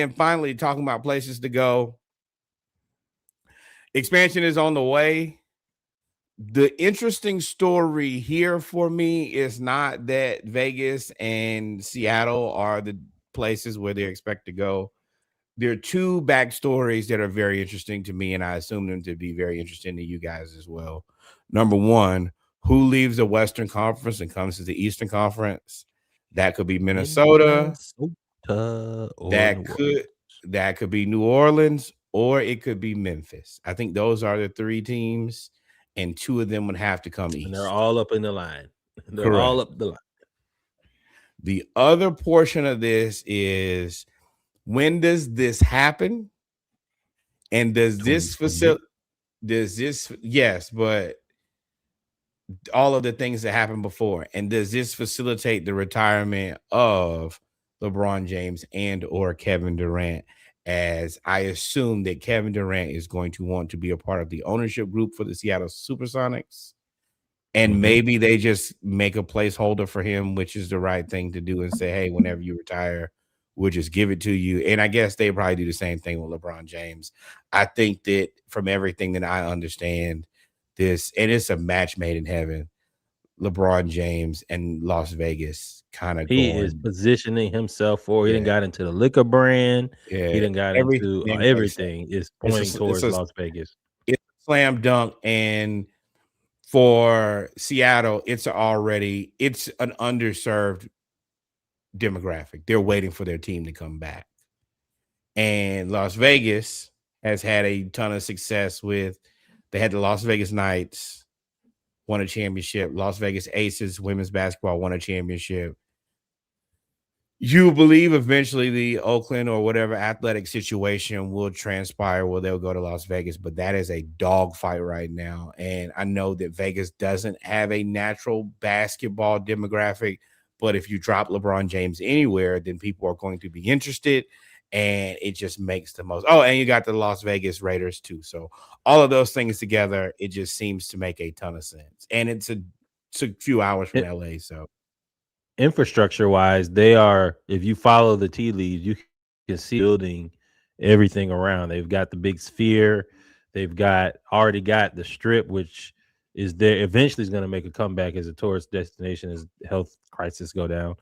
And finally, talking about places to go, expansion is on the way. The interesting story here for me is not that Vegas and Seattle are the places where they expect to go. There are two backstories that are very interesting to me, and I assume them to be very interesting to you guys as well. Number one, who leaves the Western Conference and comes to the Eastern Conference? That could be Minnesota. Minnesota or That New Orleans. could that could be New Orleans, or it could be Memphis. I think those are the three teams, and two of them would have to come And they're east. all up in the line. They're all Correct. up the line. The other portion of this is, when does this happen? And does this 2028. facility, yes, but all of the things that happened before, and does this facilitate the retirement of LeBron James and or Kevin Durant? As I assume that Kevin Durant is going to want to be a part of the ownership group for the Seattle Supersonics, and Mhm. maybe they just make a placeholder for him, which is the right thing to do, and say, hey, whenever you retire, we'll just give it to you. And I guess they probably do the same thing with LeBron James. I think that from everything that I understand, this, and it's a match made in heaven, LeBron James and Las Vegas kind of He is going, positioning himself for he done yeah, got into the liquor brand. He yeah, done got into everything makes sense. everything is pointing It's towards a Las Vegas. it's a slam dunk. And for Seattle, it's an underserved demographic. They're waiting for their team to come back. And Las Vegas has had a ton of success with, they had the Las Vegas Knights won a championship. Las Vegas Aces women's basketball won a championship. You believe eventually the Oakland or whatever athletic situation will transpire where they'll go to Las Vegas, but that is a dogfight right now. And I know that Vegas doesn't have a natural basketball demographic, but if you drop LeBron James anywhere, then people are going to be interested. And it just makes the most. Oh, and you got the Las Vegas Raiders too. So all of those things together, it just seems to make a ton of sense. And it's a few hours from I LA. So Infrastructure wise, they are if you follow the tea leaves, you can see building everything around. They've got the big sphere. They've got already got the strip, which is there eventually is going to make a comeback as a tourist destination as health crisis go down.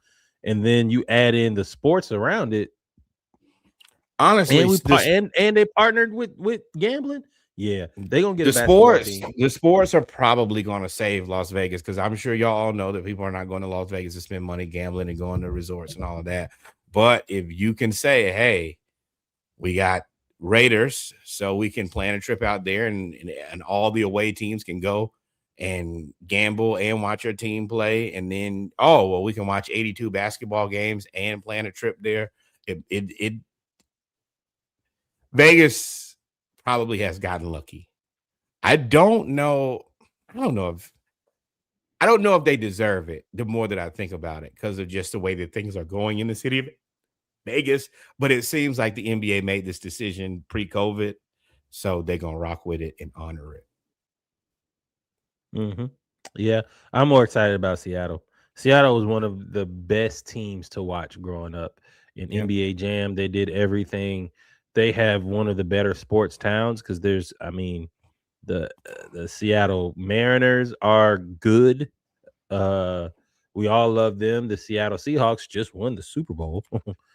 And then you add in the sports around it, honestly, and this and they partnered with gambling. Yeah, they gonna get a the basketball sports, team. the sports are probably going to save Las Vegas, because I'm sure y'all all know that people are not going to Las Vegas to spend money gambling and going to resorts and all of that. But if you can say, hey, we got Raiders, so we can plan a trip out there, and all the away teams can go and gamble and watch your team play, and then, oh well, we can watch 82 basketball games and plan a trip there. It Vegas probably has gotten lucky. I don't know. I don't know if I don't know if they deserve it. The more that I think about it, because of just the way that things are going in the city of Vegas, but it seems like the NBA made this decision pre-COVID, so they're gonna rock with it and honor it. Hmm. Yeah, I'm more excited about Seattle. Seattle was one of the best teams to watch growing up in Yep. NBA Jam. They did everything. They have one of the better sports towns because the Seattle Mariners are good. Uh, we all love them. The Seattle Seahawks just won the Super Bowl,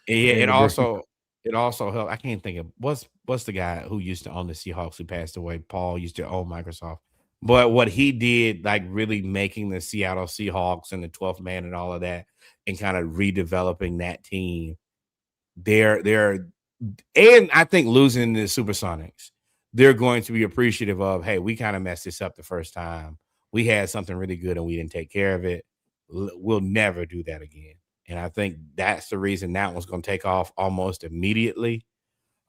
Yeah, and it also helped. I can't think of what's the guy who used to own the Seahawks who passed away. Paul used to own Microsoft. But what he did, like really making the Seattle Seahawks and the 12th man and all of that, and kind of redeveloping that team, they're and I think losing the Supersonics, they're going to be appreciative of, hey, we kind of messed this up the first time. We had something really good and we didn't take care of it. We'll never do that again. And I think that's the reason that one's going to take off almost immediately.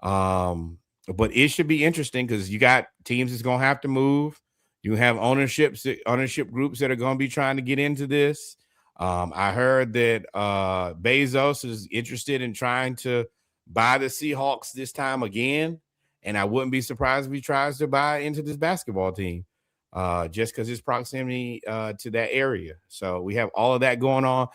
Um, but it should be interesting because you got teams that's going to have to move. You have ownership groups that are going to be trying to get into this. I heard that Bezos is interested in trying to buy the Seahawks this time again, and I wouldn't be surprised if he tries to buy into this basketball team, just because his proximity to that area. So we have all of that going on.